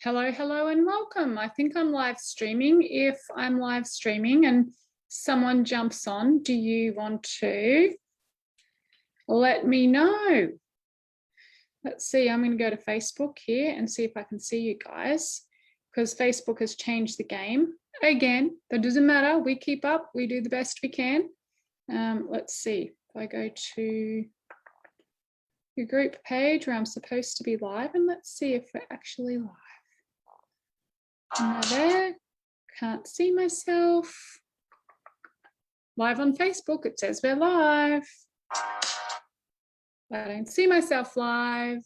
Hello, hello, and welcome. I think I'm live streaming. If I'm live streaming and someone jumps on, do you want to let me know? Let's see, I'm going to go to Facebook here and see if I can see you guys, because Facebook has changed the game. Again, that doesn't matter. We keep up. We do the best we can. Let's see. If I go to your group page where I'm supposed to be live, and let's see if we're actually live. Am I there? Can't see myself. Live on Facebook, it says we're live. I don't see myself live.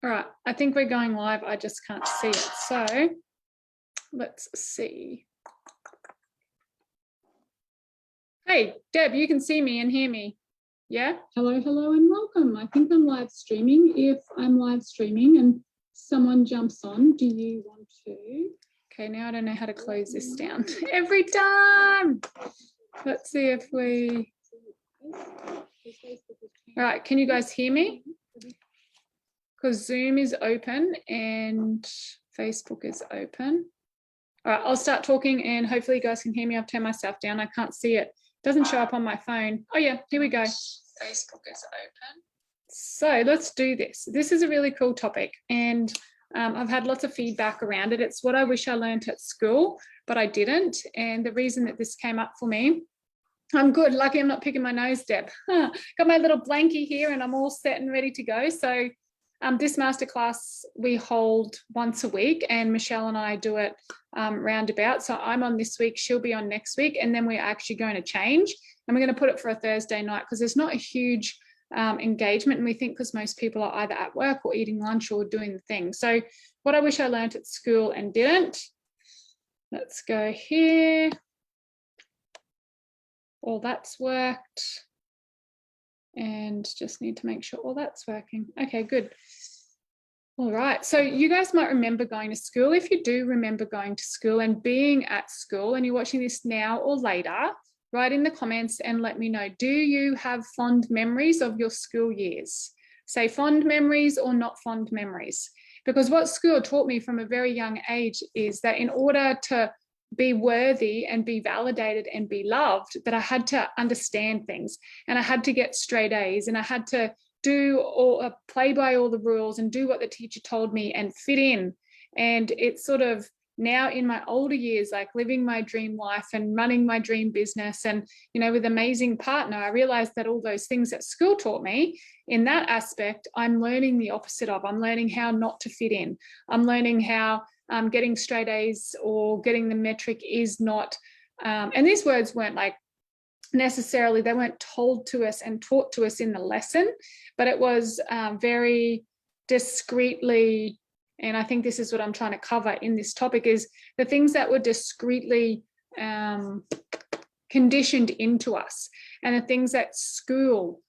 All right, I think we're going live. I just can't see it. So let's see. Hey, Deb, you can see me and hear me. Yeah? Hello, hello, and welcome. I think I'm live streaming. If I'm live streaming and someone jumps on, do you want to? Okay, now I don't know how to close this down. Every time. Let's see if we... All right, can you guys hear me? Because Zoom is open and Facebook is open. All right, I'll start talking and hopefully you guys can hear me. I've turned myself down. I can't see it. Doesn't show up on my phone. Oh yeah, here we go. Facebook is open. So let's do this. This is a really cool topic and I've had lots of feedback around it. It's what I wish I learned at school, but I didn't. And the reason that this came up for me, I'm good. Lucky I'm not picking my nose, Deb. Got my little blankie here and I'm all set and ready to go. So this masterclass we hold once a week and Michelle and I do it roundabout. So I'm on this week, she'll be on next week, and then we're actually going to change and we're going to put it for a Thursday night because there's not a huge engagement, and we think because most people are either at work or eating lunch or doing the thing. So what I wish I learned at school and didn't. Let's go here. All that's worked. And just need to make sure all that's working. Okay, good. All right, so you guys might remember going to school. If you do remember going to school and being at school and you're watching this now or later, write in the comments and let me know, do you have fond memories of your school years? Say fond memories or not fond memories. Because what school taught me from a very young age is that in order to be worthy and be validated and be loved, that I had to understand things and I had to get straight A's and I had to do or play by all the rules and do what the teacher told me and fit in. And it's sort of now in my older years, like living my dream life and running my dream business and, you know, with an amazing partner, I realized that all those things that school taught me in that aspect, I'm learning the opposite of. I'm learning how not to fit in. I'm learning how getting straight A's or getting the metric is not, and these words weren't like necessarily, they weren't told to us and taught to us in the lesson, but it was very discreetly, and I think this is what I'm trying to cover in this topic, is the things that were discreetly conditioned into us and the things that school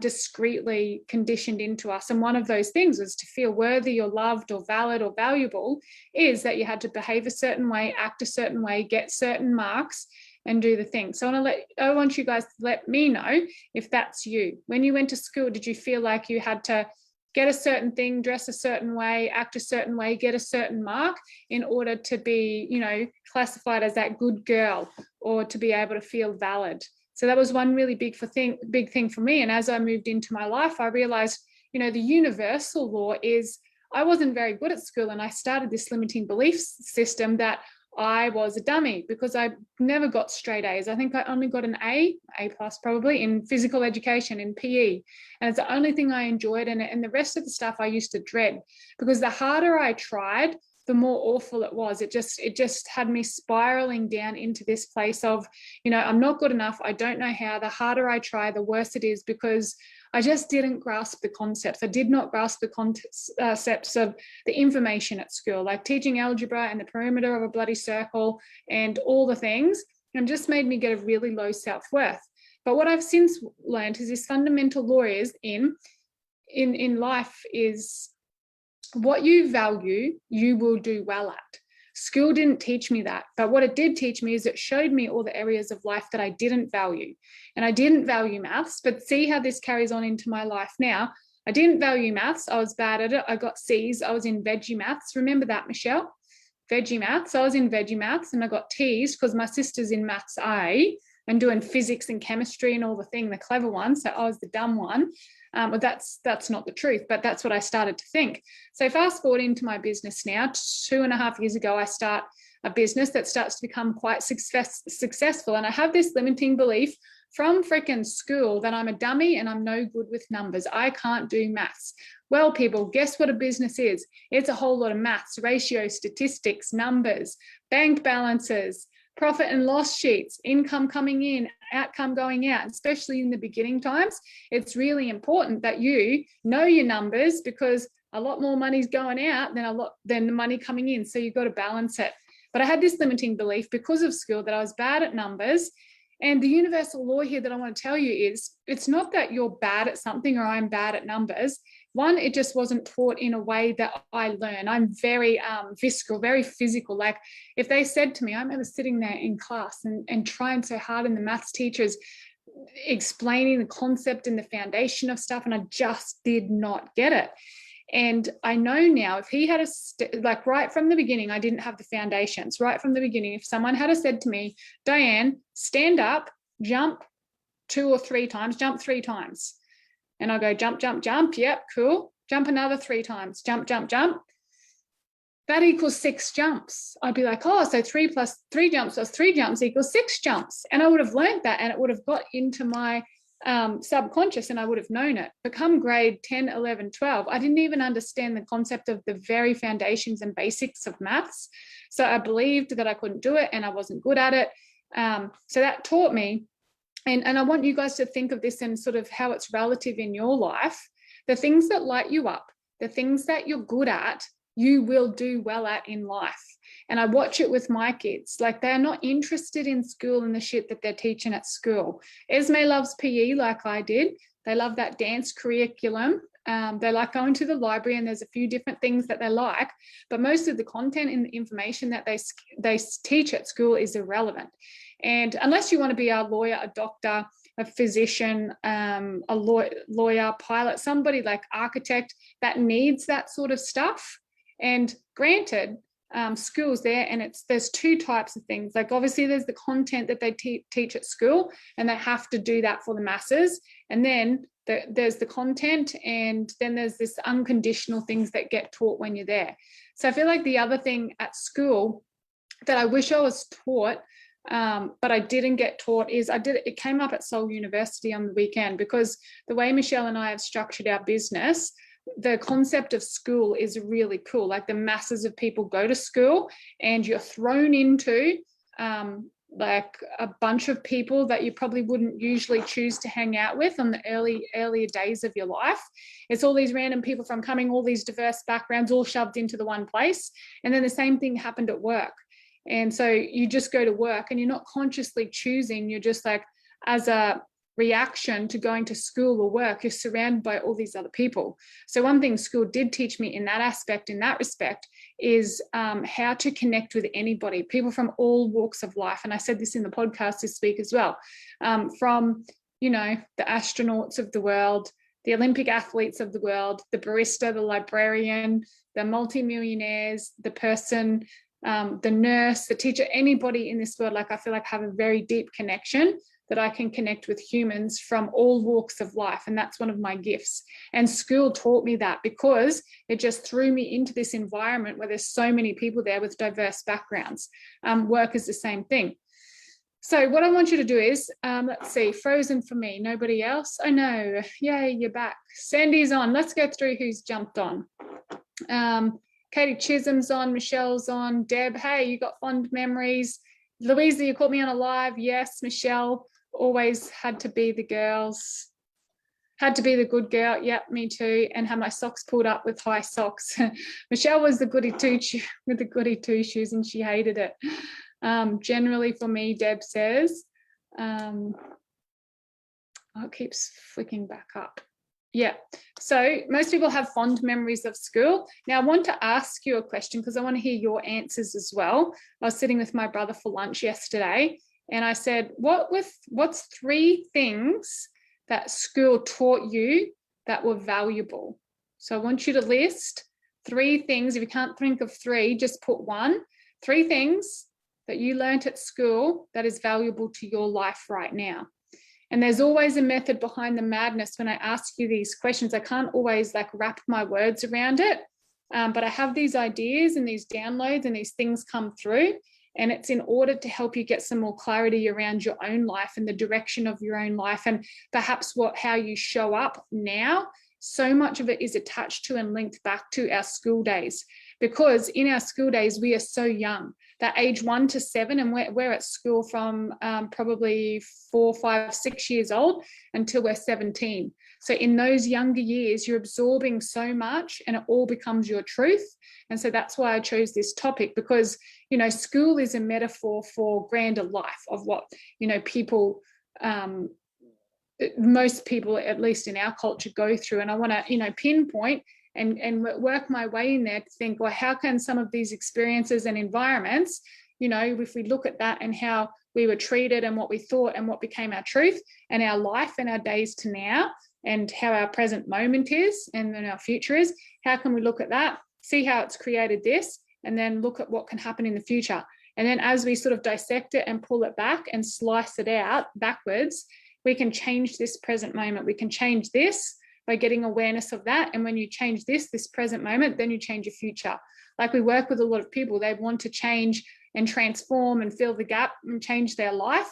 discreetly conditioned into us. And one of those things was to feel worthy or loved or valid or valuable is that you had to behave a certain way, act a certain way, get certain marks and do the thing. So I want you guys to let me know if that's you. When you went to school, did you feel like you had to get a certain thing, dress a certain way, act a certain way, get a certain mark in order to be, you know, classified as that good girl or to be able to feel valid? So that was one really big thing for me. And as I moved into my life, I realized, you know, the universal law is I wasn't very good at school and I started this limiting belief system that I was a dummy because I never got straight A's. I think I only got an A plus probably in physical education, in PE. And it's the only thing I enjoyed. And the rest of the stuff I used to dread because the harder I tried, the more awful it was. It just had me spiraling down into this place of, you know, I'm not good enough. I don't know how. The harder I try, the worse it is because I just didn't grasp the concepts. I did not grasp the concepts of the information at school, like teaching algebra and the perimeter of a bloody circle and all the things, and just made me get a really low self-worth. But what I've since learned is this fundamental law is in life is what you value, you will do well at. School didn't teach me that. But what it did teach me is it showed me all the areas of life that I didn't value. And I didn't value maths, but see how this carries on into my life now. I didn't value maths. I was bad at it. I got C's. I was in veggie maths. Remember that, Michelle? Veggie maths. I was in veggie maths and I got T's because my sister's in maths A and doing physics and chemistry and all the clever one. So I was the dumb one. But that's not the truth, but that's what I started to think. So fast forward into my business now, 2.5 years ago, I start a business that starts to become quite successful. And I have this limiting belief from freaking school that I'm a dummy and I'm no good with numbers. I can't do maths. Well, people, guess what a business is? It's a whole lot of maths, ratios, statistics, numbers, bank balances, profit and loss sheets, income coming in, outcome going out, especially in the beginning times. It's really important that you know your numbers because a lot more money's going out than the money coming in. So you've got to balance it. But I had this limiting belief because of school that I was bad at numbers. And the universal law here that I want to tell you is it's not that you're bad at something or I'm bad at numbers. One, it just wasn't taught in a way that I learn. I'm very visceral, very physical. Like if they said to me, I remember sitting there in class and trying so hard, and the maths teachers explaining the concept and the foundation of stuff, and I just did not get it. And I know now if he had like right from the beginning, I didn't have the foundations. Right from the beginning, if someone had said to me, Diane, stand up, jump 2 or 3 times, jump 3 times. And I go, jump, jump, jump. Yep, cool. Jump another 3 times. Jump, jump, jump. That equals 6 jumps. I'd be like, oh, so 3 plus 3 jumps plus 3 jumps equals 6 jumps. And I would have learned that and it would have got into my subconscious and I would have known it. But come grade 10, 11, 12, I didn't even understand the concept of the very foundations and basics of maths. So I believed that I couldn't do it and I wasn't good at it. So that taught me. And I want you guys to think of this and sort of how it's relative in your life. The things that light you up, the things that you're good at, you will do well at in life. And I watch it with my kids. Like they're not interested in school and the shit that they're teaching at school. Esme loves PE like I did. They love that dance curriculum. They like going to the library and there's a few different things that they like, but most of the content and the information that they teach at school is irrelevant. And unless you want to be a lawyer, a doctor, a physician, a lawyer, pilot, somebody like architect that needs that sort of stuff. And granted, school's there and there's 2 types of things. Like obviously there's the content that they teach at school and they have to do that for the masses. And then there's the content and then there's this unconditional things that get taught when you're there. So I feel like the other thing at school that I wish I was taught, but I didn't get taught is it came up at Seoul University on the weekend because the way Michelle and I have structured our business, the concept of school is really cool. Like the masses of people go to school and you're thrown into like a bunch of people that you probably wouldn't usually choose to hang out with on the earlier days of your life. It's all these random people from coming, all these diverse backgrounds, all shoved into the one place. And then the same thing happened at work. And so you just go to work and you're not consciously choosing. You're just like, as a reaction to going to school or work, you're surrounded by all these other people. So one thing school did teach me in that aspect, in that respect, is how to connect with anybody, people from all walks of life. And I said this in the podcast this week as well, from, the astronauts of the world, the Olympic athletes of the world, the barista, the librarian, the multimillionaires, the person, the nurse, the teacher, anybody in this world. Like I feel like I have a very deep connection that I can connect with humans from all walks of life. And that's one of my gifts. And school taught me that because it just threw me into this environment where there's so many people there with diverse backgrounds. Work is the same thing. So what I want you to do is, let's see, frozen for me, nobody else. Oh no, yay, you're back. Sandy's on. Let's go through who's jumped on. Katie Chisholm's on, Michelle's on, Deb, hey, you got fond memories. Louisa, you caught me on a live. Yes, Michelle, always had to be the girls. Had to be the good girl. Yep, me too. And have my socks pulled up with high socks. Michelle was the goody with the goody two shoes and she hated it. Generally for me, Deb says, it keeps flicking back up. Yeah. So most people have fond memories of school. Now, I want to ask you a question because I want to hear your answers as well. I was sitting with my brother for lunch yesterday, and I said, what's 3 things that school taught you that were valuable? So I want you to list 3 things. If you can't think of 3, just put 1. 3 things that you learned at school that is valuable to your life right now. And there's always a method behind the madness when I ask you these questions. I can't always like wrap my words around it, but I have these ideas and these downloads and these things come through. And it's in order to help you get some more clarity around your own life and the direction of your own life, and perhaps how you show up now. So much of it is attached to and linked back to our school days, because in our school days, we are so young. That age 1 to 7, and we're at school from probably 4, 5, 6 years old until we're 17. So in those younger years, you're absorbing so much and it all becomes your truth. And so that's why I chose this topic, because, you know, school is a metaphor for grander life of what, you know, people, most people, at least in our culture, go through. And I want to, you know, pinpoint and work my way in there to think, well, how can some of these experiences and environments, you know, if we look at that and how we were treated and what we thought and what became our truth and our life and our days to now, and how our present moment is and then our future is, how can we look at that, see how it's created this, and then look at what can happen in the future. And then as we sort of dissect it and pull it back and slice it out backwards, we can change this present moment. We can change this by getting awareness of that. And when you change this present moment, then you change your future. Like we work with a lot of people, they want to change and transform and fill the gap and change their life.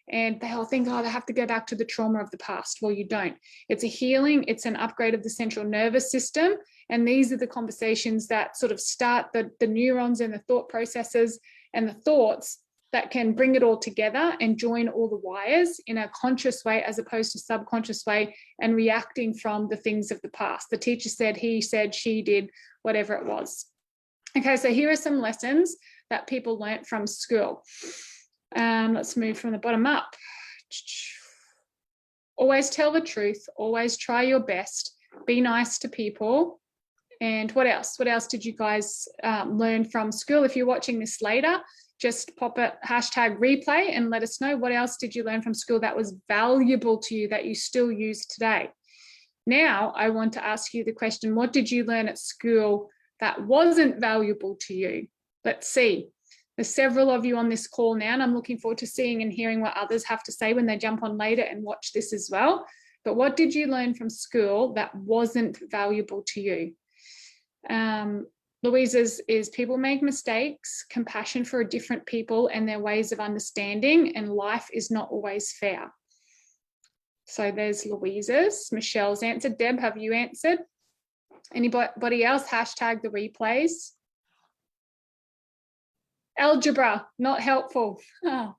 And they all think, oh, they have to go back to the trauma of the past. Well, you don't. It's a healing. It's an upgrade of the central nervous system. And these are the conversations that sort of start the neurons and the thought processes and the thoughts that can bring it all together and join all the wires in a conscious way as opposed to subconscious way and reacting from the things of the past. The teacher said, he said, she did, whatever it was. Okay, so here are some lessons that people learnt from school. Let's move from the bottom up. Always tell the truth. Always try your best. Be nice to people. And what else? What else did you guys learn from school? If you're watching this later, just pop it #replay and let us know what else did you learn from school that was valuable to you that you still use today. Now, I want to ask you the question, what did you learn at school that wasn't valuable to you? Let's see. There's several of you on this call now, and I'm looking forward to seeing and hearing what others have to say when they jump on later and watch this as well. But what did you learn from school that wasn't valuable to you? Louisa's is people make mistakes, compassion for different people and their ways of understanding, and life is not always fair. So there's Louisa's. Michelle's answered. Deb, have you answered? Anybody else? # the replays. Algebra, not helpful. Oh.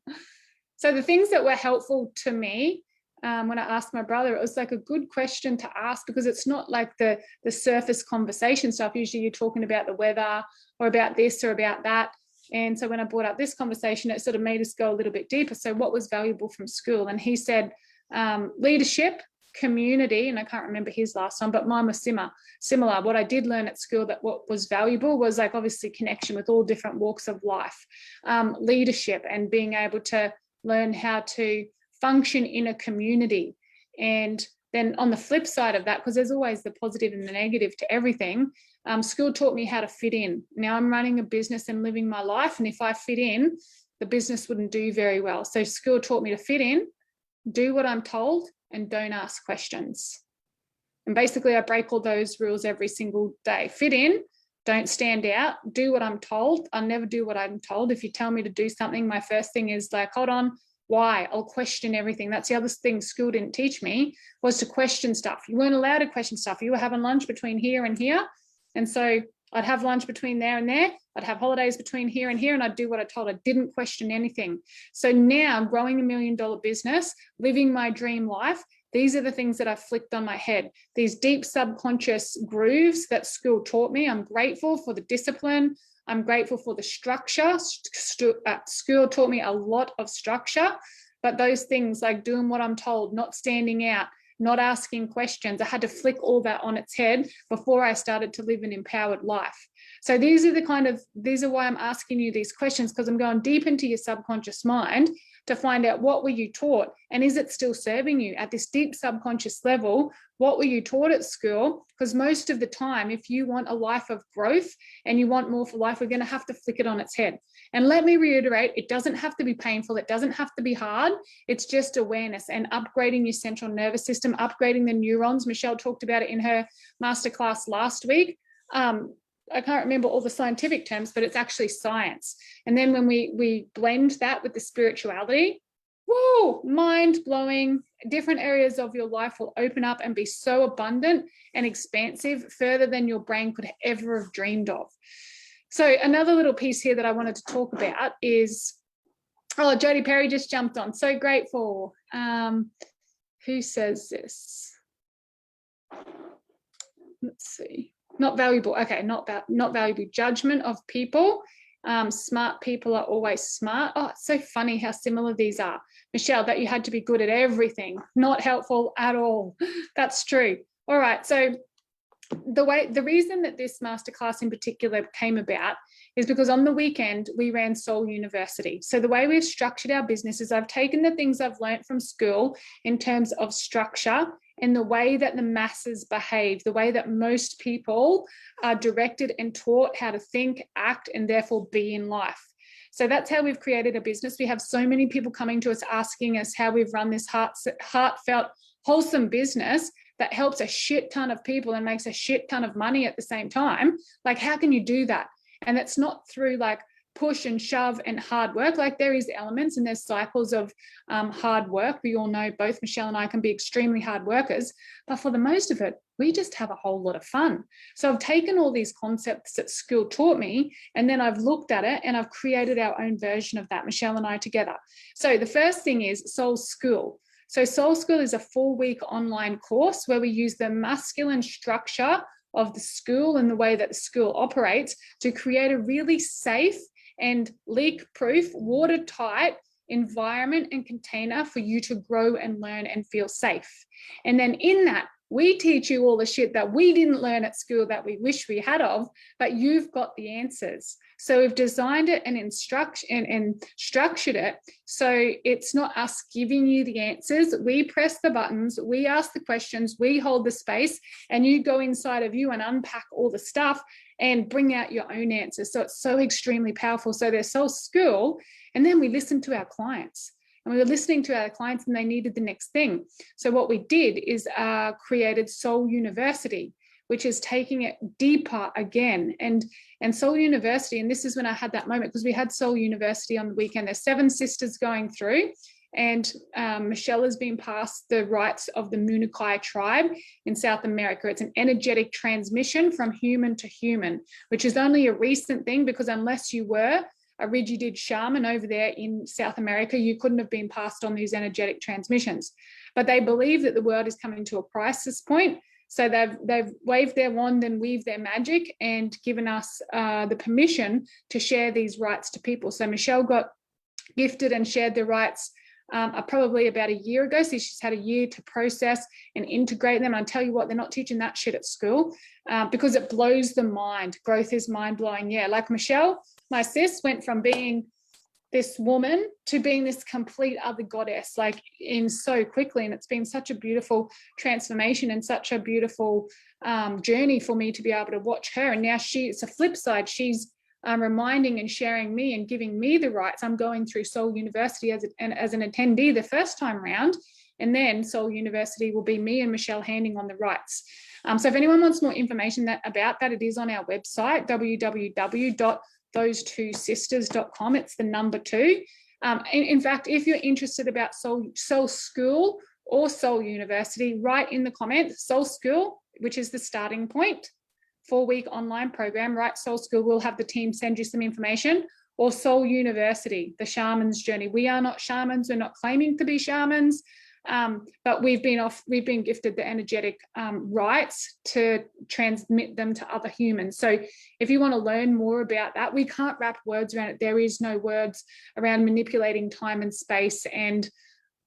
So the things that were helpful to me, when I asked my brother, it was like a good question to ask, because it's not like the surface conversation stuff. Usually you're talking about the weather or about this or about that. And so when I brought up this conversation, it sort of made us go a little bit deeper. So what was valuable from school? And he said leadership, community, and I can't remember his last one, but mine was similar. What I did learn at school that what was valuable was like obviously connection with all different walks of life, leadership, and being able to learn how to function in a community. And then on the flip side of that, because there's always the positive and the negative to everything, school taught me how to fit in. Now I'm running a business and living my life, and if I fit in, the business wouldn't do very well. So school taught me to fit in, do what I'm told, and don't ask questions. And basically I break all those rules every single day. Fit in, don't stand out, do what I'm told. I'll never do what I'm told. If you tell me to do something, my first thing is like, hold on, why? I'll question everything. That's the other thing school didn't teach me, was to question stuff. You weren't allowed to question stuff. You were having lunch between here and here. And so I'd have lunch between there and there. I'd have holidays between here and here, and I'd do what I told. I didn't question anything. So now growing $1 million business, living my dream life, these are the things that I've flicked on my head. These deep subconscious grooves that school taught me. I'm grateful for the discipline. I'm grateful for the structure. School taught me a lot of structure, but those things like doing what I'm told, not standing out, not asking questions. I had to flick all that on its head before I started to live an empowered life. So these are why I'm asking you these questions, because I'm going deep into your subconscious mind to find out, what were you taught, and is it still serving you at this deep subconscious level? What were you taught at school? Because most of the time, if you want a life of growth and you want more for life, we're going to have to flick it on its head. And let me reiterate, it doesn't have to be painful. It doesn't have to be hard. It's just awareness and upgrading your central nervous system, upgrading the neurons. Michelle talked about it in her masterclass last week. I can't remember all the scientific terms, but it's actually science. And then when we blend that with the spirituality, whoa, mind-blowing. Different areas of your life will open up and be so abundant and expansive, further than your brain could ever have dreamed of. So another little piece here that I wanted to talk about is, oh, Jodie Perry just jumped on. So grateful. Who says this? Let's see. Not valuable. Okay, not valuable. Judgment of people. Smart people are always smart. Oh, it's so funny how similar these are. Michelle, that you had to be good at everything. Not helpful at all. That's true. All right. So the reason that this masterclass in particular came about is because on the weekend we ran Soul University. So the way we've structured our business is I've taken the things I've learned from school in terms of structure and the way that the masses behave, the way that most people are directed and taught how to think, act, and therefore be in life. So that's how we've created a business. We have so many people coming to us asking us how we've run this heartfelt, wholesome business that helps a shit ton of people and makes a shit ton of money at the same time. Like, how can you do that? And it's not through like push and shove and hard work. Like, there is elements and there's cycles of hard work. We all know both Michelle and I can be extremely hard workers, but for the most of it, we just have a whole lot of fun. So I've taken all these concepts that school taught me, and then I've looked at it and I've created our own version of that, Michelle and I together. So the first thing is Soul School. So Soul School is a 4-week online course where we use the masculine structure of the school and the way that the school operates to create a really safe and leak-proof, watertight environment and container for you to grow and learn and feel safe. And then in that, we teach you all the shit that we didn't learn at school that we wish we had of, but you've got the answers. So we've designed it and structured it so it's not us giving you the answers. We press the buttons, we ask the questions, we hold the space, and you go inside of you and unpack all the stuff and bring out your own answers. So it's so extremely powerful. So there's Soul School, and then we listen to our clients. And we were listening to our clients and they needed the next thing. So what we did is created Soul University, which is taking it deeper again. And Soul University, and this is when I had that moment, because we had Soul University on the weekend. There's 7 sisters going through, and Michelle has been passed the rights of the Munukai tribe in South America. It's an energetic transmission from human to human, which is only a recent thing, because unless you were a Rigidid shaman over there in South America, you couldn't have been passed on these energetic transmissions. But they believe that the world is coming to a crisis point. So they've waved their wand and weaved their magic and given us the permission to share these rights to people. So Michelle got gifted and shared the rights probably about a year ago. So she's had a year to process and integrate them. And I tell you what, they're not teaching that shit at school because it blows the mind. Growth is mind-blowing. Yeah, like Michelle, my sis, went from being this woman to being this complete other goddess, like in so quickly. And it's been such a beautiful transformation and such a beautiful journey for me to be able to watch her. And now it's a flip side. She's reminding and sharing me and giving me the rights. I'm going through Soul University as an attendee the first time round, and then Soul University will be me and Michelle handing on the rights. So if anyone wants more information about that, it is on our website, www.those2sisters.com. It's the number 2. In fact, if you're interested about Soul School or Soul University, write in the comments Soul School, which is the starting point, 4-week online program. Right, Soul School, we'll have the team send you some information, or Soul University, the shaman's journey. We are not shamans. We're not claiming to be shamans, but we've been gifted the energetic rights to transmit them to other humans. So if you want to learn more about that, we can't wrap words around it. There is no words around manipulating time and space and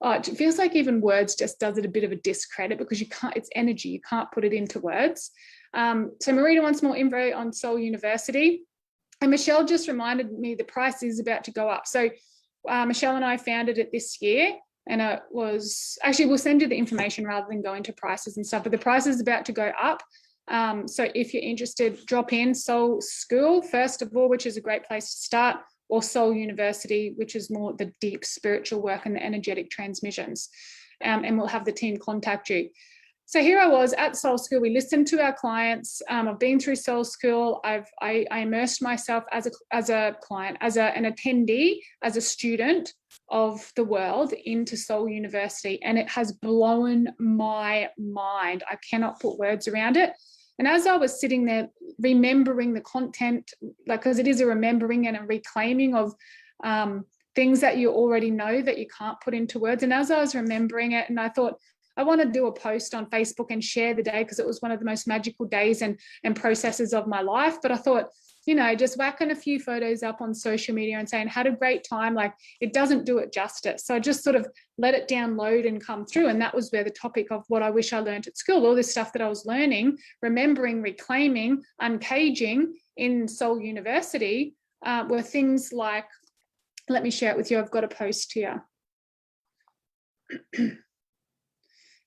oh, it feels like even words just does it a bit of a discredit, because you can't, it's energy, you can't put it into words. So Marita wants more info on Soul University. And Michelle just reminded me the price is about to go up. So Michelle and I founded it this year, and it was, actually we'll send you the information rather than go into prices and stuff, but the price is about to go up. So if you're interested, drop in Soul School, first of all, which is a great place to start, or Soul University, which is more the deep spiritual work and the energetic transmissions. And we'll have the team contact you. So here I was at Soul School. We listened to our clients. I've been through Soul School. I immersed myself as a client, as an attendee, as a student of the world into Soul University, and it has blown my mind. I cannot put words around it. And as I was sitting there remembering the content, like, because it is a remembering and a reclaiming of things that you already know that you can't put into words. And as I was remembering it, and I thought, I want to do a post on Facebook and share the day, because it was one of the most magical days and processes of my life. But I thought, you know, just whacking a few photos up on social media and saying, had a great time, like, it doesn't do it justice. So I just sort of let it download and come through. And that was where the topic of what I wish I learned at school, all this stuff that I was learning, remembering, reclaiming, uncaging in Soul University, were things like, let me share it with you. I've got a post here.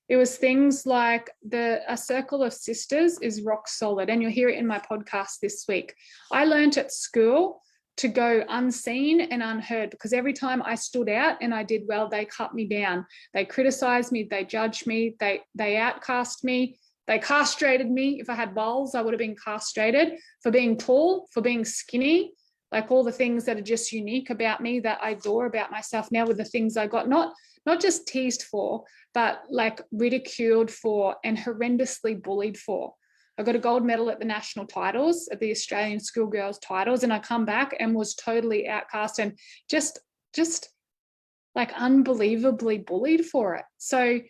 It was things like a circle of sisters is rock solid, and you'll hear it in my podcast this week. I learned at school to go unseen and unheard, because every time I stood out and I did well, they cut me down. They criticized me, they judged me, they outcast me, they castrated me. If I had balls, I would have been castrated for being tall, for being skinny, like all the things that are just unique about me that I adore about myself now, with the things I got not just teased for, but like ridiculed for and horrendously bullied for. I got a gold medal at the national titles, at the Australian schoolgirls titles, and I come back and was totally outcast and just like unbelievably bullied for it. So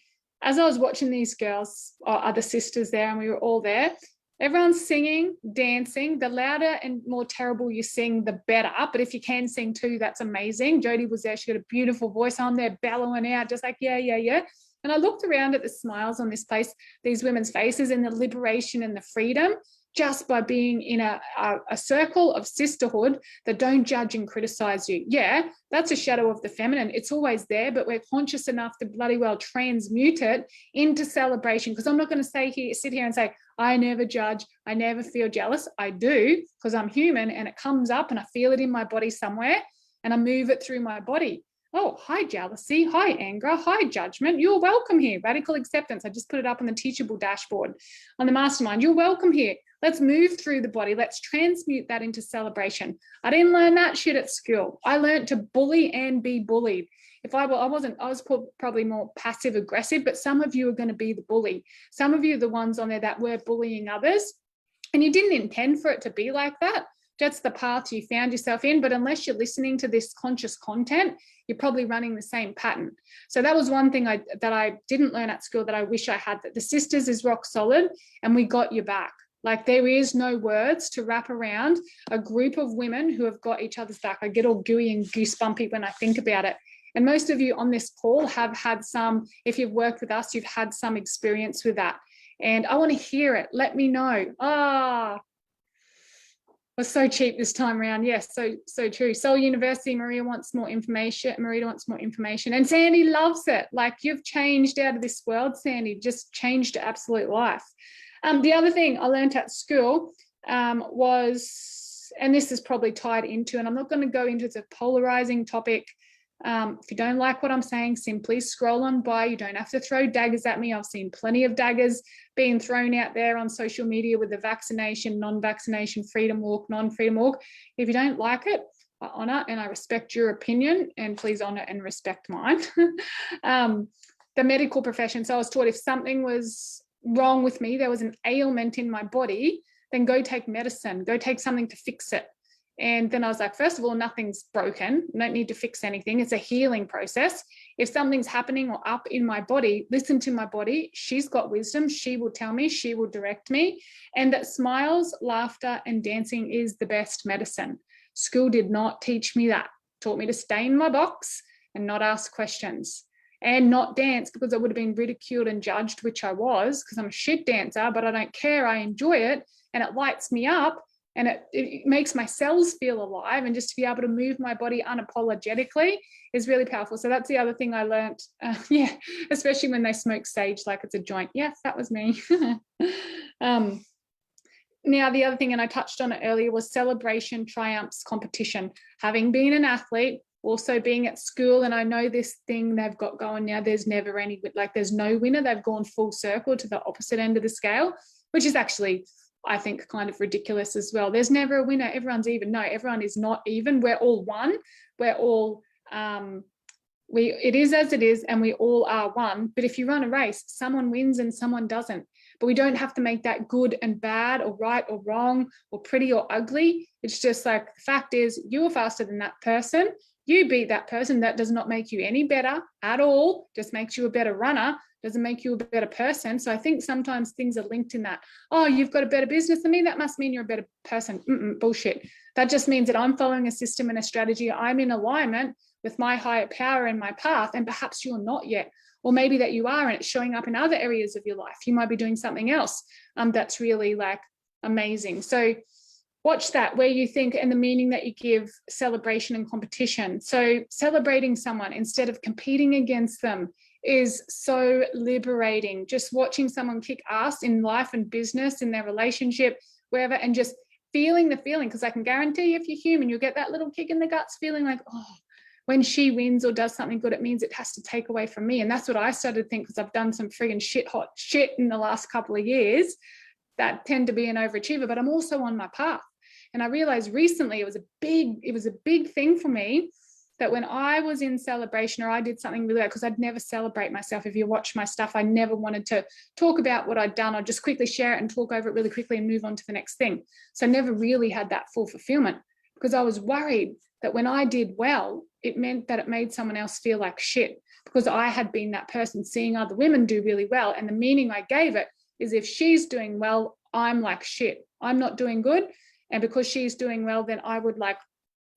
as I was watching these girls, or other sisters there, and we were all there, everyone's singing, dancing. The louder and more terrible you sing, the better. But if you can sing too, that's amazing. Jodie was there. She got a beautiful voice on there, bellowing out, just like, yeah, yeah, yeah. And I looked around at the smiles on this place, these women's faces, and the liberation and the freedom, just by being in a circle of sisterhood that don't judge and criticize you. Yeah, that's a shadow of the feminine. It's always there, but we're conscious enough to bloody well transmute it into celebration. Because I'm not going to sit here and say, I never judge, I never feel jealous. I do, because I'm human, and it comes up and I feel it in my body somewhere, and I move it through my body. Oh, hi jealousy, hi anger, hi judgment. You're welcome here. Radical acceptance. I just put it up on the Teachable dashboard on the mastermind. You're welcome here. Let's move through the body. Let's transmute that into celebration. I didn't learn that shit at school. I learned to bully and be bullied. I was probably more passive aggressive, but some of you are going to be the bully. Some of you are the ones on there that were bullying others, and you didn't intend for it to be like that. That's the path you found yourself in. But unless you're listening to this conscious content, you're probably running the same pattern. So that was one thing that I didn't learn at school that I wish I had, that the sisters is rock solid and we got your back. Like, there is no words to wrap around a group of women who have got each other's back. I get all gooey and goosebumpy when I think about it. And most of you on this call have had some, if you've worked with us, you've had some experience with that. And I want to hear it. Let me know. Was so cheap this time around. Yes, so true. Soul University, Marita wants more information. And Sandy loves it. Like, you've changed out of this world, Sandy, just changed to absolute life. The other thing I learned at school was, and this is probably tied into, and I'm not going to go into the polarizing topic. If you don't like what I'm saying, simply scroll on by. You don't have to throw daggers at me. I've seen plenty of daggers being thrown out there on social media with the vaccination, non-vaccination, freedom walk, non-freedom walk. If you don't like it, I honor and I respect your opinion, and please honor and respect mine. The medical profession. So I was taught if something was wrong with me, there was an ailment in my body, then go take medicine, go take something to fix it. And then I was like, first of all, nothing's broken. You don't need to fix anything. It's a healing process. If something's happening or up in my body, listen to my body. She's got wisdom. She will tell me. She will direct me. And that smiles, laughter, and dancing is the best medicine. School did not teach me that. It taught me to stay in my box and not ask questions. and not dance because I would have been ridiculed and judged, which I was, because I'm a shit dancer, but I don't care. I enjoy it and it lights me up and it makes my cells feel alive. And just to be able to move my body unapologetically is really powerful. So that's the other thing I learned. Especially when they smoke sage like it's a joint. Yes, that was me. Now, the other thing, and I touched on it earlier, was celebration triumphs competition. Having been an athlete, also being at school, and I know this thing they've got going now, there's never any, like there's no winner. They've gone full circle to the opposite end of the scale, which is actually, I think, kind of ridiculous as well. There's never a winner. Everyone's even. No, everyone is not even. We're all one. We're all, it is as it is, and we all are one. But if you run a race, someone wins and someone doesn't. But we don't have to make that good and bad or right or wrong or pretty or ugly. It's just like, the fact is, you are faster than that person. You beat that person. That does not make you any better at all. Just makes you a better runner. Doesn't make you a better person. So I think sometimes things are linked in that. Oh, you've got a better business than me. That must mean you're a better person. Bullshit. That just means that I'm following a system and a strategy. I'm in alignment with my higher power and my path. And perhaps you're not yet. Or maybe that you are, and it's showing up in other areas of your life. You might be doing something else that's really like amazing. So watch that, where you think, and the meaning that you give celebration and competition. So celebrating someone instead of competing against them is so liberating. Just watching someone kick ass in life and business, in their relationship, wherever, and just feeling the feeling. Because I can guarantee you, if you're human, you'll get that little kick in the guts feeling like, oh, when she wins or does something good, it means it has to take away from me. And that's what I started to think, because I've done some friggin' hot shit in the last couple of years that tend to be an overachiever, but I'm also on my path. And I realized recently it was a big thing for me that when I was in celebration or I did something really well, because I'd never celebrate myself. If you watch my stuff, I never wanted to talk about what I'd done. I'd just quickly share it and talk over it really quickly and move on to the next thing. So I never really had that full fulfillment, because I was worried that when I did well, it meant that it made someone else feel like shit, because I had been that person seeing other women do really well. And the meaning I gave it is, if she's doing well, I'm like shit. I'm not doing good. And because she's doing well, then I would like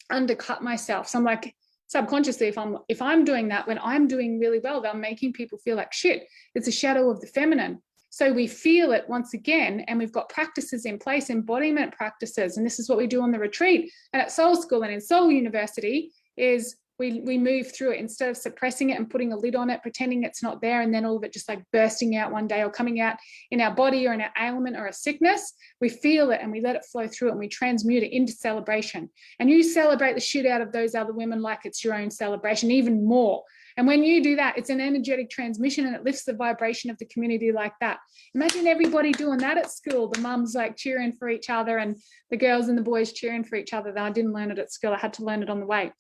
undercut myself. So I'm like, subconsciously, if I'm doing that, when I'm doing really well, I'm making people feel like shit. It's a shadow of the feminine. So we feel it once again, and we've got practices in place, embodiment practices. And this is what we do on the retreat and at Soul School and in Soul University, is we move through it instead of suppressing it and putting a lid on it, pretending it's not there, and then all of it just like bursting out one day or coming out in our body or in our ailment or a sickness. We feel it and we let it flow through it, and we transmute it into celebration. And you celebrate the shit out of those other women like it's your own celebration, even more. And when you do that, it's an energetic transmission, and it lifts the vibration of the community like that. Imagine everybody doing that at school. The mums like cheering for each other, and the girls and the boys cheering for each other. I didn't learn it at school. I had to learn it on the way.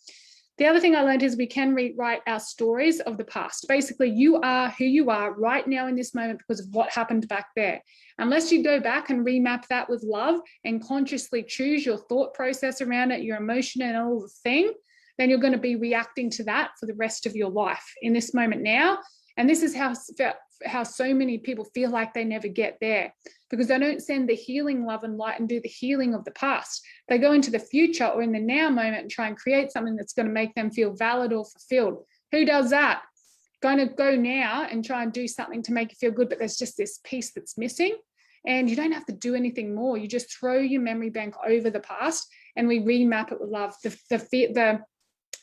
The other thing I learned is we can rewrite our stories of the past. Basically, you are who you are right now in this moment because of what happened back there. Unless you go back and remap that with love and consciously choose your thought process around it, your emotion and all the thing, then you're going to be reacting to that for the rest of your life in this moment now. And this is how so many people feel like they never get there, because they don't send the healing love and light and do the healing of the past. They go into the future or in the now moment and try and create something that's going to make them feel valid or fulfilled. Who does that? Going to go now and try and do something to make you feel good, but there's just this piece that's missing. And you don't have to do anything more. You just throw your memory bank over the past and we remap it with love.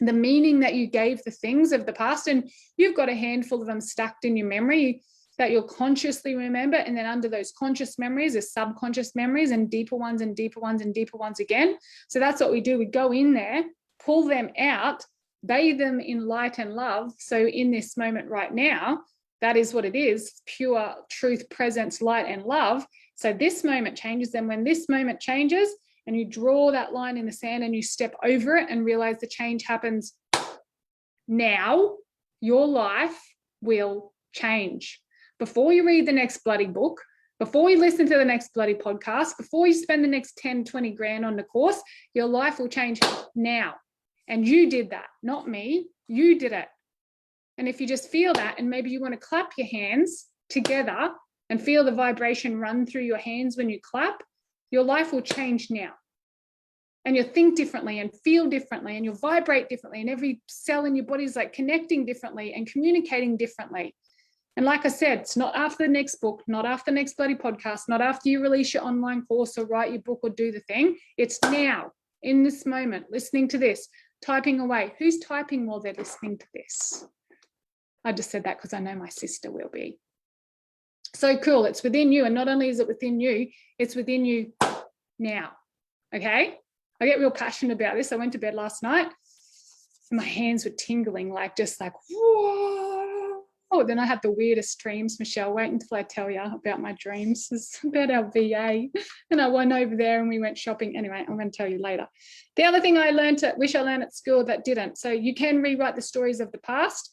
The meaning that you gave the things of the past, and you've got a handful of them stacked in your memory that you'll consciously remember, and then under those conscious memories there's subconscious memories and deeper ones and deeper ones and deeper ones again. So that's what we do. We go in there, pull them out, bathe them in light and love. So in this moment right now, that is what it is, pure truth, presence, light and love. So this moment changes, and when this moment changes and you draw that line in the sand and you step over it and realize the change happens now, your life will change. Before you read the next bloody book, before you listen to the next bloody podcast, before you spend the next 10, 20 grand on the course, your life will change now. And you did that, not me. You did it. And if you just feel that, and maybe you want to clap your hands together and feel the vibration run through your hands when you clap, your life will change now. and you think differently and feel differently and you vibrate differently and every cell in your body is like connecting differently and communicating differently. And like I said, it's not after the next book, not after the next bloody podcast, not after you release your online course or write your book or do the thing. It's now, in this moment, listening to this, typing away. Who's typing while they're listening to this? I just said that because I know my sister will be. So cool. It's within you. And not only is it within you, it's within you now. Okay? I get real passionate about this. I went to bed last night and my hands were tingling, like just like, whoa. Oh, then I had the weirdest dreams, Michelle. Wait until I tell you about my dreams. It's about our VA. And I went over there and we went shopping. Anyway, I'm going to tell you later. The other thing I wish I learned at school that didn't. So you can rewrite the stories of the past.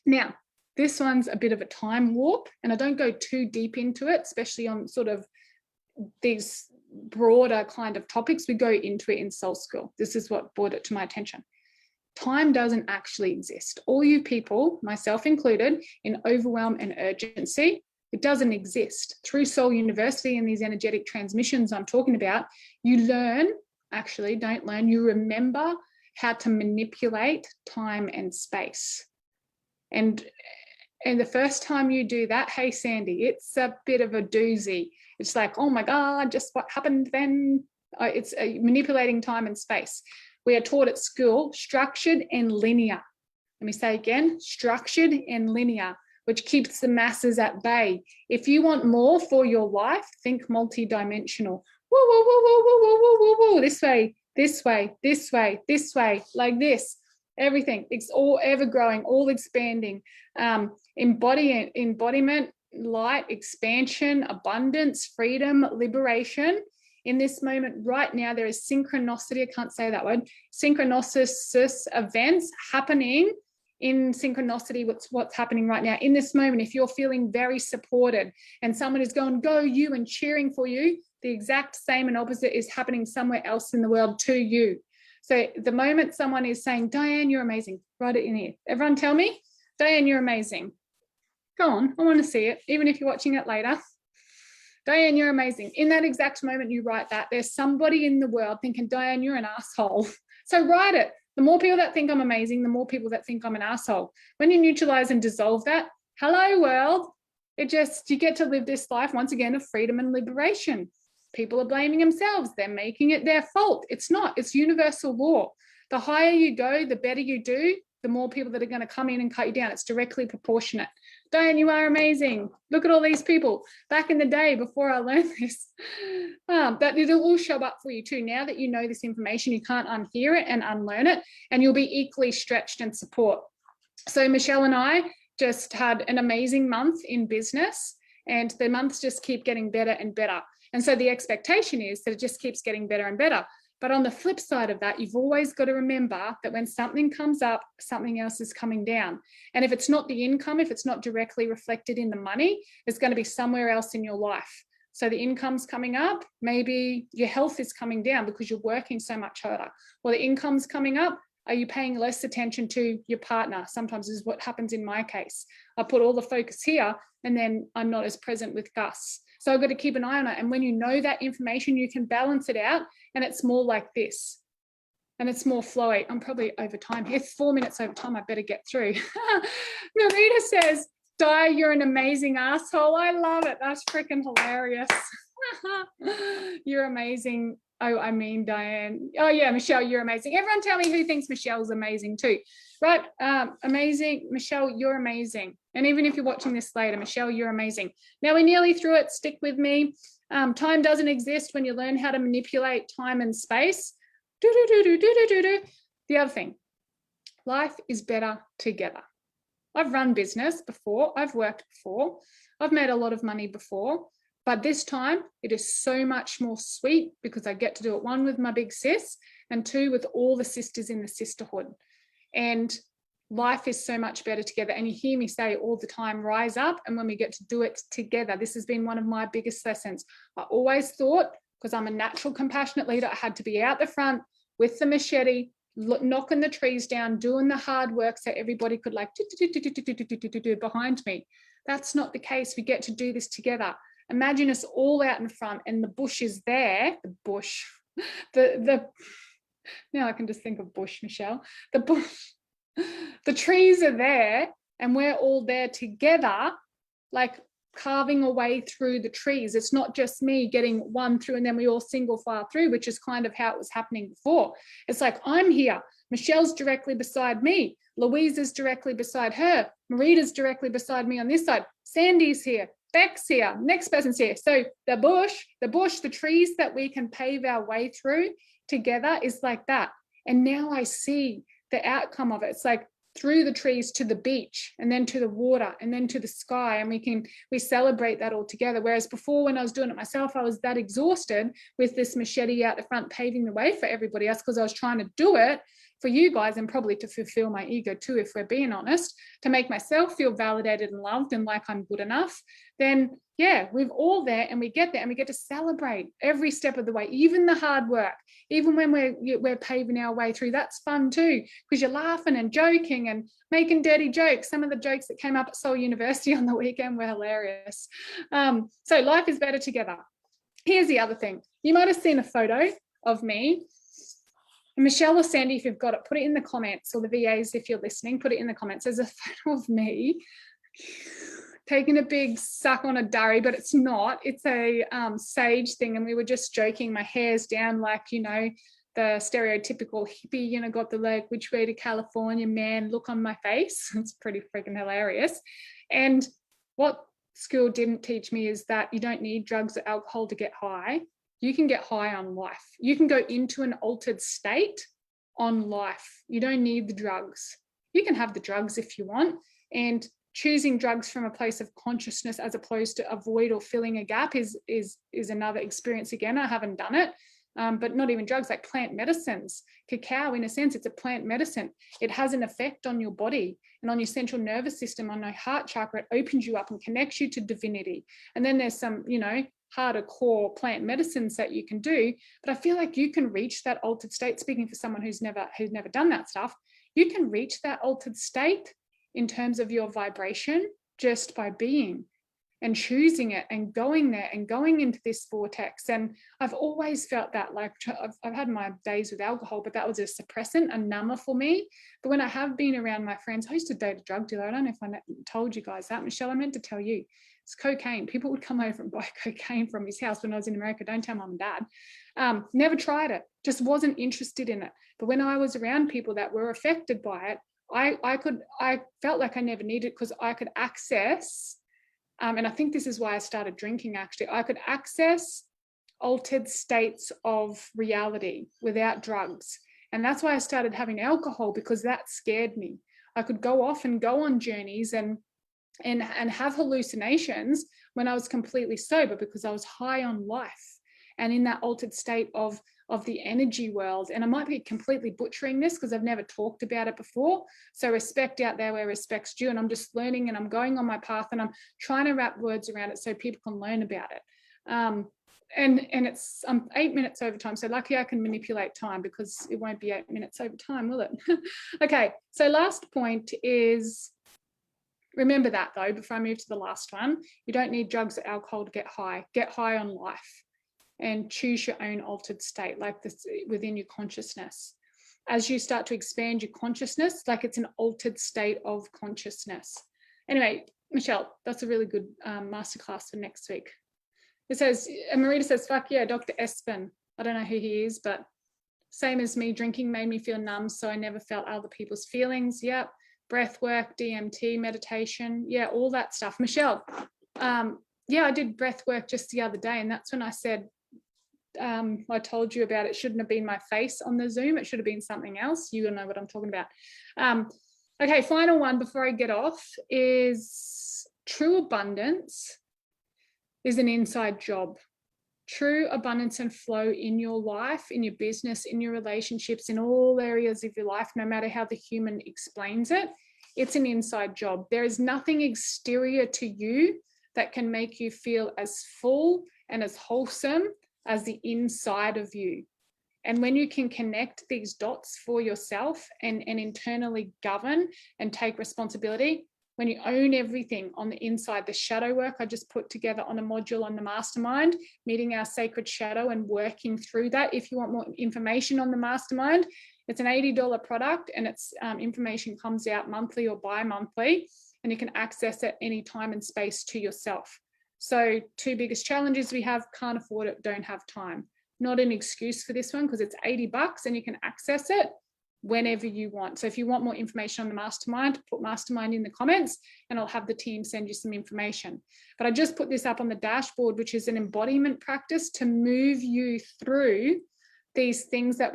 Now, this one's a bit of a time warp, and I don't go too deep into it, especially on sort of these broader kind of topics. We go into it in Soul School. This is what brought it to my attention. Time doesn't actually exist. All you people, myself included, in overwhelm and urgency, it doesn't exist. Through Soul University and these energetic transmissions I'm talking about, you learn, actually don't learn, you remember how to manipulate time and space. And the first time you do that, hey, Sandy, it's a bit of a doozy. It's like, oh my God, just what happened then? It's manipulating time and space. We are taught at school, structured and linear. Let me say again, structured and linear, which keeps the masses at bay. If you want more for your life, think multi-dimensional. Woo, woo, woo, woo, woo, woo, woo, woo, woo. This way, this way, this way, this way, like this. Everything, it's all ever growing, all expanding, embodiment, light, expansion, abundance, freedom, liberation. In this moment right now, there is synchronicity, I can't say that word, synchronicity events happening in synchronicity with what's happening right now. In this moment, if you're feeling very supported and someone is going, go you, and cheering for you, the exact same and opposite is happening somewhere else in the world to you. So the moment someone is saying, Diane, you're amazing, write it in here. Everyone tell me, Diane, you're amazing. Go on, I want to see it, even if you're watching it later. Diane, you're amazing. In that exact moment you write that, there's somebody in the world thinking, Diane, you're an asshole. So write it. The more people that think I'm amazing, the more people that think I'm an asshole. When you neutralize and dissolve that, hello world, you get to live this life once again of freedom and liberation. People are blaming themselves. They're making it their fault. It's not. It's universal law. The higher you go, the better you do, the more people that are going to come in and cut you down. It's directly proportionate. Diane, you are amazing. Look at all these people. Back in the day, before I learned this, that it'll all show up for you too. Now that you know this information, you can't unhear it and unlearn it, and you'll be equally stretched and support. So Michelle and I just had an amazing month in business, and the months just keep getting better and better. And so the expectation is that it just keeps getting better and better. But on the flip side of that, you've always got to remember that when something comes up, something else is coming down. And if it's not the income, if it's not directly reflected in the money, it's going to be somewhere else in your life. So the income's coming up, maybe your health is coming down because you're working so much harder. Or the income's coming up, are you paying less attention to your partner? Sometimes is what happens in my case. I put all the focus here and then I'm not as present with Gus. So I've got to keep an eye on it. And when you know that information, you can balance it out, and it's more like this. And it's more flowy. I'm probably over time here. 4 minutes over time. I better get through. Narita says, Di, you're an amazing asshole. I love it. That's freaking hilarious. You're amazing. Oh, I mean, Diane. Oh, yeah, Michelle, you're amazing. Everyone tell me who thinks Michelle's amazing too. Right? Amazing. Michelle, you're amazing. And even if you're watching this later, Michelle, you're amazing. Now, we're nearly through it. Stick with me. Time doesn't exist when you learn how to manipulate time and space. The other thing, life is better together. I've run business before. I've worked before. I've made a lot of money before. But this time, it is so much more sweet because I get to do it, one, with my big sis, and two, with all the sisters in the sisterhood. And life is so much better together. And you hear me say all the time, rise up. And when we get to do it together, this has been one of my biggest lessons. I always thought, because I'm a natural compassionate leader, I had to be out the front with the machete, knocking the trees down, doing the hard work so everybody could like behind me. That's not the case. We get to do this together. Imagine us all out in front and the bush is there, the bush, the now I can just think of bush, Michelle. The bush, the trees are there and we're all there together, like carving away through the trees. It's not just me getting one through and then we all single file through, which is kind of how it was happening before. It's like, I'm here, Michelle's directly beside me, Louise is directly beside her, Marita's directly beside me on this side, Sandy's here, Beck's here, next person's here. So the bush, the trees that we can pave our way through together is like that. And now I see the outcome of it. It's like through the trees to the beach and then to the water and then to the sky, and we celebrate that all together. Whereas before, when I was doing it myself, I was that exhausted with this machete out the front paving the way for everybody else, because I was trying to do it for you guys and probably to fulfill my ego too, if we're being honest, to make myself feel validated and loved and like I'm good enough. Then yeah, we're all there and we get there and we get to celebrate every step of the way, even the hard work, even when we're paving our way through. That's fun too, because you're laughing and joking and making dirty jokes. Some of the jokes that came up at Seoul University on the weekend were hilarious. So life is better together. Here's the other thing. You might have seen a photo of me. And Michelle or Sandy, if you've got it, put it in the comments, or the VAs, if you're listening, put it in the comments. There's a photo of me taking a big suck on a durry, but it's not. It's a sage thing, and we were just joking. My hair's down like, you know, the stereotypical hippie, you know, got the leg, which way to California, man, look on my face. It's pretty freaking hilarious. And what school didn't teach me is that you don't need drugs or alcohol to get high. You can get high on life. You can go into an altered state on life. You don't need the drugs. You can have the drugs if you want, and choosing drugs from a place of consciousness as opposed to avoid or filling a gap is another experience. Again, I haven't done it, but not even drugs, like plant medicines. Cacao, in a sense, it's a plant medicine. It has an effect on your body and on your central nervous system, on your heart chakra. It opens you up and connects you to divinity. And then there's some, you know, harder core plant medicines that you can do. But I feel like you can reach that altered state. Speaking for someone who's never done that stuff, you can reach that altered state in terms of your vibration just by being and choosing it and going there and going into this vortex. And I've always felt that, like, I've had my days with alcohol, but that was a suppressant, a number for me. But when I have been around my friends, I used to date a drug dealer. I don't know if I told you guys that. Michelle, I meant to tell you. It's cocaine. People would come over and buy cocaine from his house when I was in America. Don't tell mom and dad. Never tried it. Just wasn't interested in it. But when I was around people that were affected by it, I felt like I never needed it, because I could access, and I think this is why I started drinking actually, I could access altered states of reality without drugs. And that's why I started having alcohol, because that scared me. I could go off and go on journeys and have hallucinations when I was completely sober, because I was high on life and in that altered state of the energy world. And I might be completely butchering this because I've never talked about it before. So respect out there where respect's due. And I'm just learning and I'm going on my path and I'm trying to wrap words around it so people can learn about it. And it's 8 minutes over time. So lucky I can manipulate time, because it won't be 8 minutes over time, will it? Okay, so last point is, remember that though, before I move to the last one, you don't need drugs or alcohol to get high. Get high on life and choose your own altered state, like this within your consciousness. As you start to expand your consciousness, like it's an altered state of consciousness. Anyway, Michelle, that's a really good masterclass for next week. It says, Marita says, fuck yeah, Dr. Espen. I don't know who he is, but same as me, drinking made me feel numb, so I never felt other people's feelings. Yep. Breath work, DMT, meditation, yeah, all that stuff. Michelle, yeah, I did breath work just the other day, and that's when I said, I told you about it shouldn't have been my face on the Zoom. It should have been something else. You know what I'm talking about. Okay, final one before I get off is true abundance is an inside job. True abundance and flow in your life, in your business, in your relationships, in all areas of your life, no matter how the human explains it, it's an inside job. There is nothing exterior to you that can make you feel as full and as wholesome as the inside of you. And when you can connect these dots for yourself and internally govern and take responsibility, when you own everything on the inside, the shadow work I just put together on a module on the mastermind, meeting our sacred shadow and working through that. If you want more information on the mastermind, it's an $80 product, and its information comes out monthly or bi-monthly, and you can access it any time and space to yourself. So 2 biggest challenges we have: can't afford it, don't have time. Not an excuse for this one, because it's $80 and you can access it whenever you want. So if you want more information on the mastermind, put mastermind in the comments and I'll have the team send you some information. But I just put this up on the dashboard, which is an embodiment practice to move you through these things that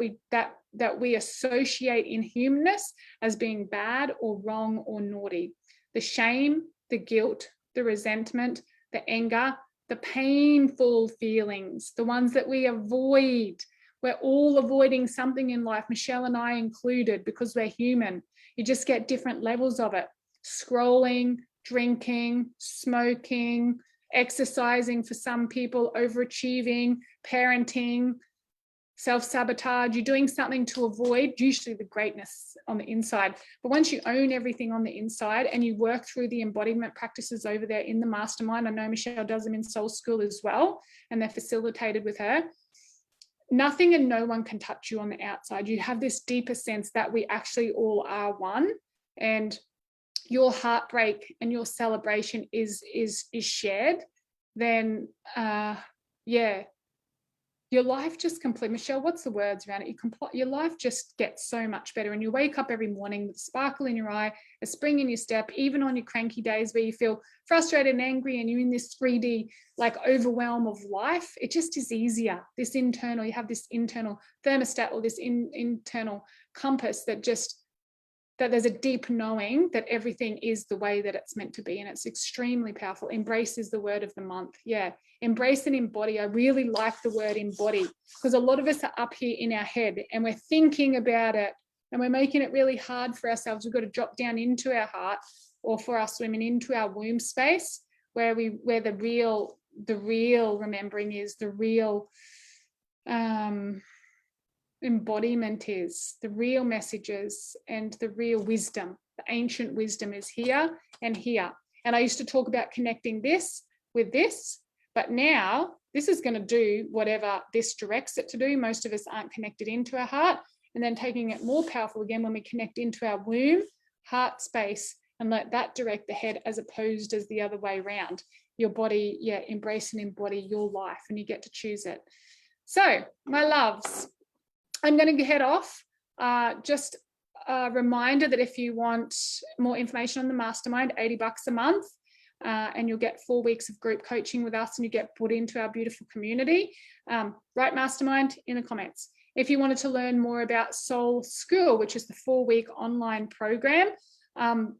we associate in humanness as being bad or wrong or naughty. The shame, the guilt, the resentment, the anger, the painful feelings, the ones that we avoid. We're all avoiding something in life, Michelle and I included, because we're human. You just get different levels of it. Scrolling, drinking, smoking, exercising for some people, overachieving, parenting, self-sabotage. You're doing something to avoid usually the greatness on the inside. But once you own everything on the inside and you work through the embodiment practices over there in the mastermind, I know Michelle does them in Soul School as well, and they're facilitated with her. Nothing and no one can touch you on the outside. You have this deeper sense that we actually all are one, and your heartbreak and your celebration is shared. Then yeah, your life just complete. Michelle, what's the words around it? Your life just gets so much better, and you wake up every morning with a sparkle in your eye, a spring in your step, even on your cranky days where you feel frustrated and angry and you're in this 3D like overwhelm of life. It just is easier. This internal, you have this internal thermostat or this internal compass that there's a deep knowing that everything is the way that it's meant to be, and it's extremely powerful. Embrace is the word of the month. Yeah, embrace and embody. I really like the word embody, because a lot of us are up here in our head and we're thinking about it and we're making it really hard for ourselves. We've got to drop down into our heart, or for us women, into our womb space, where the real remembering is, the real embodiment is, the real messages and the real wisdom. The ancient wisdom is here and here. And I used to talk about connecting this with this, but now this is going to do whatever this directs it to do. Most of us aren't connected into our heart, and then taking it more powerful again when we connect into our womb, heart space, and let that direct the head as opposed as the other way around. Your body, yeah, embrace and embody your life, and you get to choose it. So, my loves, I'm going to head off. Just a reminder that if you want more information on the mastermind, $80 a month, and you'll get 4 weeks of group coaching with us, and you get put into our beautiful community. Write mastermind in the comments. If you wanted to learn more about Soul School, which is the 4-week online program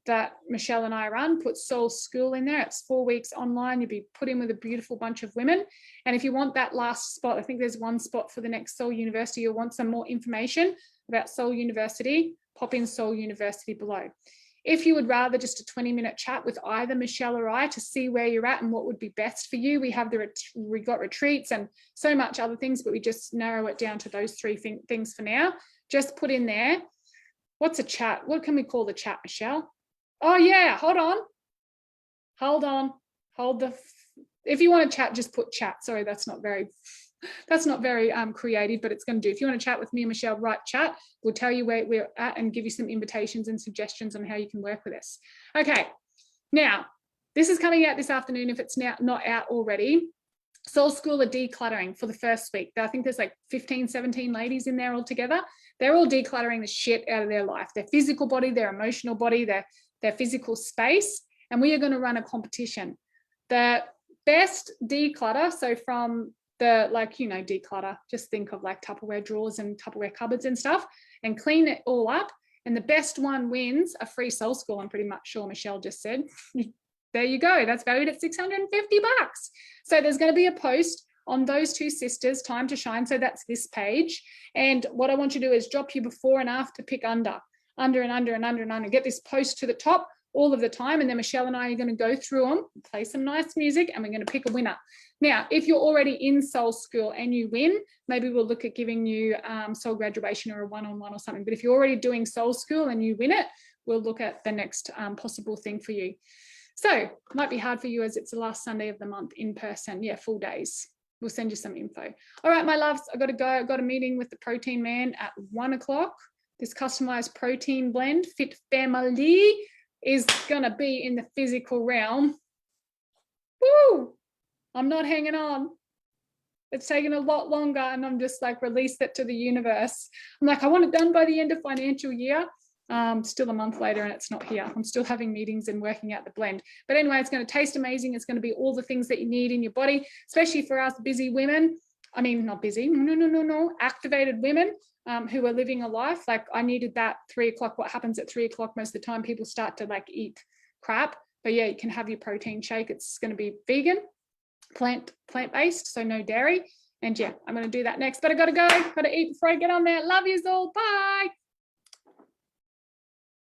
that Michelle and I run, put Soul School in there. It's 4 weeks online. You'll be put in with a beautiful bunch of women. And if you want that last spot, I think there's one spot for the next Soul University, or want some more information about Soul University, pop in Soul University below. If you would rather just a 20-minute chat with either Michelle or I to see where you're at and what would be best for you, we got retreats and so much other things, but we just narrow it down to those 3 things for now. Just put in there, what's a chat? What can we call the chat, Michelle? Oh yeah, hold on. If you want to chat, just put chat. Sorry, that's not very creative, but it's going to do. If you want to chat with me and Michelle, write chat. We'll tell you where we're at and give you some invitations and suggestions on how you can work with us. Okay, now this is coming out this afternoon if it's now not out already. Soul School are decluttering for the first week. I think there's like 15, 17 ladies in there all together. They're all decluttering the shit out of their life, their physical body, their emotional body, their physical space. And we are going to run a competition. The best declutter, so from the, declutter, just think of like Tupperware drawers and Tupperware cupboards and stuff, and clean it all up. And the best one wins a free Soul School, I'm pretty much sure Michelle just said. There you go. That's valued at $650. So there's going to be a post on Those2Sisters Time to Shine. So that's this page. And what I want you to do is drop your before and after, pick under and under and under and under. Get this post to the top all of the time. And then Michelle and I are going to go through them, play some nice music, and we're going to pick a winner. Now, if you're already in Soul School and you win, maybe we'll look at giving you soul graduation or a one-on-one or something. But if you're already doing Soul School and you win it, we'll look at the next possible thing for you. So might be hard for you as it's the last Sunday of the month in person. Yeah, full days. We'll send you some info. All right, my loves, I got to go. I've got a meeting with the protein man at 1 o'clock. This customized protein blend, Fit Family, is going to be in the physical realm. Woo! I'm not hanging on. It's taken a lot longer, and I'm just like released it to the universe. I'm like, I want it done by the end of financial year. Still a month later and it's not here. I'm still having meetings and working out the blend. But anyway, it's going to taste amazing. It's going to be all the things that you need in your body, especially for us busy women. I mean, not busy, no, activated women who are living a life. Like I needed that 3 o'clock. What happens at 3 o'clock most of the time, people start to like eat crap. But yeah, you can have your protein shake. It's going to be vegan, plant-based, so no dairy. And yeah, I'm going to do that next. But I got to go. Got to eat before I get on there. Love yous all. Bye.